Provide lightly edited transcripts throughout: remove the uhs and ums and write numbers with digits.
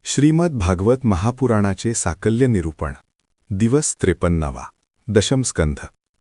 श्रीमद भागवत महापुराणाचे साकल्य निरूपण दिवस 53वा दशमस्कंध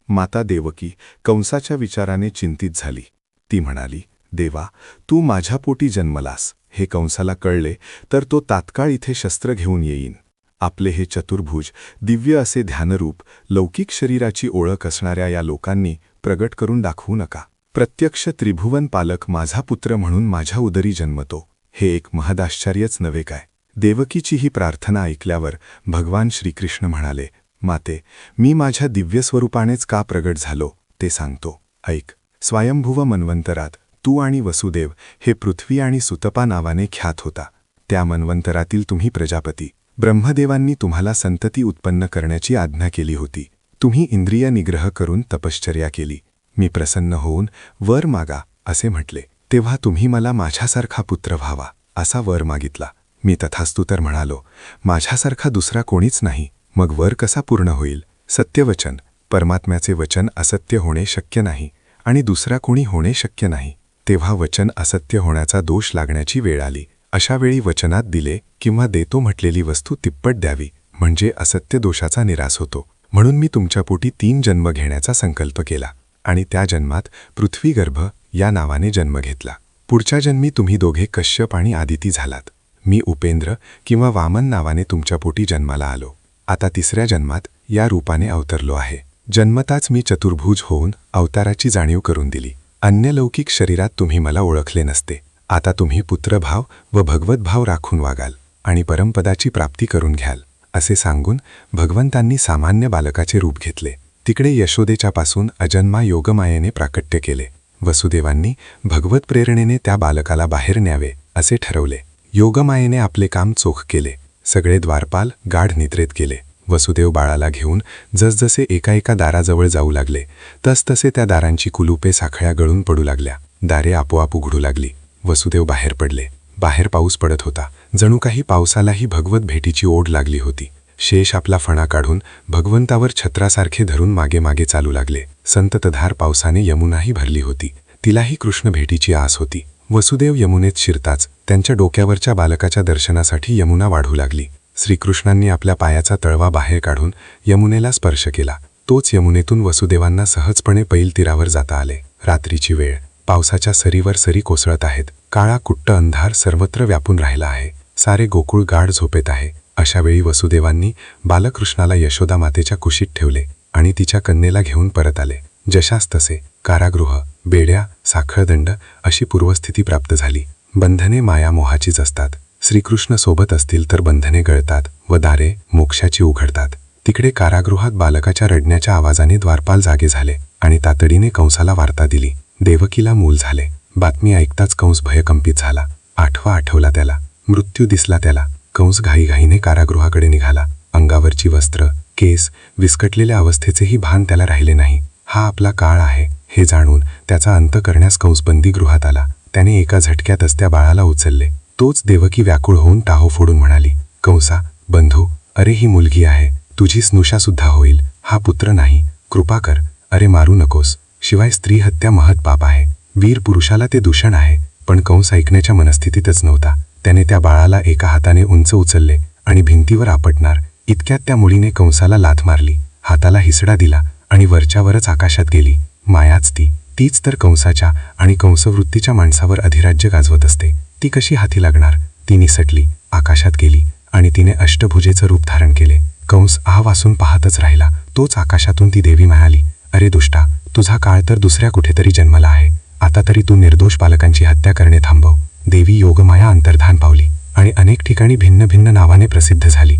माता देवकी कंसाच्या विचाराने चिंतित झाली. ती म्हणाली, देवा, तू माझ्या पोटी जन्मलास हे कंसाला कळले तर तो तात्काळ इथे शस्त्र घेऊन येईन. आपले हे चतुर्भुज दिव्य असे ध्यानरूप लौकिक शरीराची ओळख असणाऱ्या या लोकांनी प्रगट करून दाखवू नका. प्रत्यक्ष त्रिभुवन पालक माझा पुत्र म्हणून माझ्या उदरी जन्मतो हे एक महदाश्चर्यच नव्हे काय. देवकीची ही प्रार्थना ऐकल्यावर भगवान श्रीकृष्ण म्हणाले, माते, मी माझ्या दिव्य स्वरूपानेच का प्रगट झालो ते सांगतो. ऐक. स्वयंभुव मन्वंतरात तू आणि वसुदेव हे पृथ्वी आणि सुतपा नावाने ख्यात होता. त्या मन्वंतरातील तुम्ही प्रजापती ब्रह्मदेवांनी तुम्हाला संतती उत्पन्न करण्याची आज्ञा केली होती. तुम्ही इंद्रिय निग्रह करून तपश्चर्या केली. मी प्रसन्न होऊन वर मागा असे म्हटले. तेव्हा तुम्ही मला माझ्यासारखा पुत्र व्हावा असा वर मागितला. मी तथास्तु तर म्हणालो, माझ्यासारखा दुसरा कोणीच नाही. मग वर कसा पूर्ण होईल. सत्यवचन परमात्म्याचे वचन असत्य होणे शक्य नाही आणि दुसरा कोणी होणे शक्य नाही. तेव्हा वचन असत्य होण्याचा दोष लागण्याची वेळ आली. अशा वेळी वचनात दिले किंवा देतो म्हटलेली वस्तू तिप्पट द्यावी म्हणजे असत्य दोषाचा निराश होतो. म्हणून मी तुमच्या पोटी 3 जन्म घेण्याचा संकल्प केला आणि त्या जन्मात पृथ्वीगर्भ या नावाने जन्म घेतला. पुढच्या जन्मी तुम्ही दोघे कश्यप आणि आदिती झालात. मी उपेंद्र किंवा वामन नावाने तुमच्या पोटी जन्माला आलो. आता 3ऱ्या जन्मात या रूपाने अवतरलो आहे. जन्मताच मी चतुर्भुज होऊन अवताराची जाणीव करून दिली. अन्य लौकिक शरीरात तुम्ही मला ओळखले नसते. आता तुम्ही पुत्रभाव व भगवतभाव राखून वागाल आणि परमपदाची प्राप्ती करून घ्याल असे सांगून भगवंतांनी सामान्य बालकाचे रूप घेतले. तिकडे यशोदेच्यापासून अजन्मा योगमायेने प्राकट्य केले. वसुदेवांनी भगवत प्रेरणेने त्या बालकाला बाहेर न्यावे असे ठरवले. योगमायेने आपले काम चोख केले. सगळे द्वारपाल गाढ निद्रेत गेले. वसुदेव बाळाला घेऊन जसजसे एका दाराजवळ जाऊ लागले तसतसे त्या दारांची कुलूपे साखळ्या गळून पडू लागल्या. दारे आपोआप उघडू लागली. वसुदेव बाहेर पडले. बाहेर पाऊस पडत होता. जणू काही पावसालाही भगवत भेटीची ओढ लागली होती. शेष आपला फणा काढून भगवंतावर छत्रासारखे धरून मागे मागे चालू लागले. संततधार पावसाने यमुनाही भरली होती. तिलाही कृष्ण भेटीची आस होती. वसुदेव यमुनेत शिरताच त्यांच्या डोक्यावरच्या बालकाच्या दर्शनासाठी यमुना वाढू लागली. श्रीकृष्णांनी आपल्या पायाचा तळवा बाहेर काढून यमुनेला स्पर्श केला. तोच यमुनेतून वसुदेवांना सहजपणे पैल तीरावर जाता आले. रात्रीची वेळ. पावसाच्या सरीवर सरी कोसळत आहेत. काळा कुट्ट अंधार सर्वत्र व्यापून राहिला आहे. सारे गोकुळ गाढ झोपेत आहे. अशावेळी वसुदेवांनी बालकृष्णाला यशोदा मातेच्या कुशीत ठेवले आणि तिच्या कन्येला घेऊन परत आले. जशास तसे कारागृह, बेड्या, साखळदंड अशी पूर्वस्थिती प्राप्त झाली. बंधने माया मोहाचीच असतात. श्रीकृष्ण सोबत असतील तर बंधने गळतात व दारे मोक्षाची उघडतात. तिकडे कारागृहात बालकाच्या रडण्याच्या आवाजाने द्वारपाल जागे झाले आणि तातडीने कंसाला वार्ता दिली. देवकीला मूल झाले. बातमी ऐकताच कंस भयकंपित झाला. आठवला त्याला. मृत्यू दिसला त्याला. कंस घाईघाईने कारागृहाकडे निघाला. अंगावरची वस्त्र, केस विस्कटलेल्या अवस्थेचेही भान त्याला राहिले नाही. हा आपला काळ आहे हे जाणून त्याचा अंत करण्यास कंस बंदीगृहात आला. त्याने एका झटक्यातच त्या बाळाला उचलले. तोच देवकी व्याकुळ होऊन टाहो फोडून म्हणाली, कंसा, बंधू, अरे ही मुलगी आहे. तुझी स्नुषासुद्धा होईल. हा पुत्र नाही. कृपा कर. अरे मारू नकोस. शिवाय स्त्री हत्या महत् पाप आहे. वीर पुरुषाला ते दूषण आहे. पण कंस ऐकण्याच्या मनस्थितीतच नव्हता. त्याने त्या बाळाला एका हाताने उंच उचलले आणि भिंतीवर आपटणार इतक्यात त्या मुलीने कंसाला लाथ मारली. हाताला हिसडा दिला आणि वरच्यावरच आकाशात गेली. मायाच तीच तर कंसाच्या आणि कंसवृत्तीच्या माणसावर अधिराज्य गाजवत असते. ती कशी हाती लागणार. ती निसटली, आकाशात गेली आणि तिने अष्टभुजेचं रूप धारण केले. कंस वासून पाहतच राहिला. तोच आकाशातून ती देवी म्हणाली, अरे दुष्टा, तुझा काळ तर दुसऱ्या कुठेतरी जन्मला आहे. आता तरी तू निर्दोष बालकांची हत्या करणे थांबव. देवी योगमाया अंतर्धान पावली आणि अनेक ठिकाणी भिन्न भिन्न नावाने प्रसिद्ध झाली.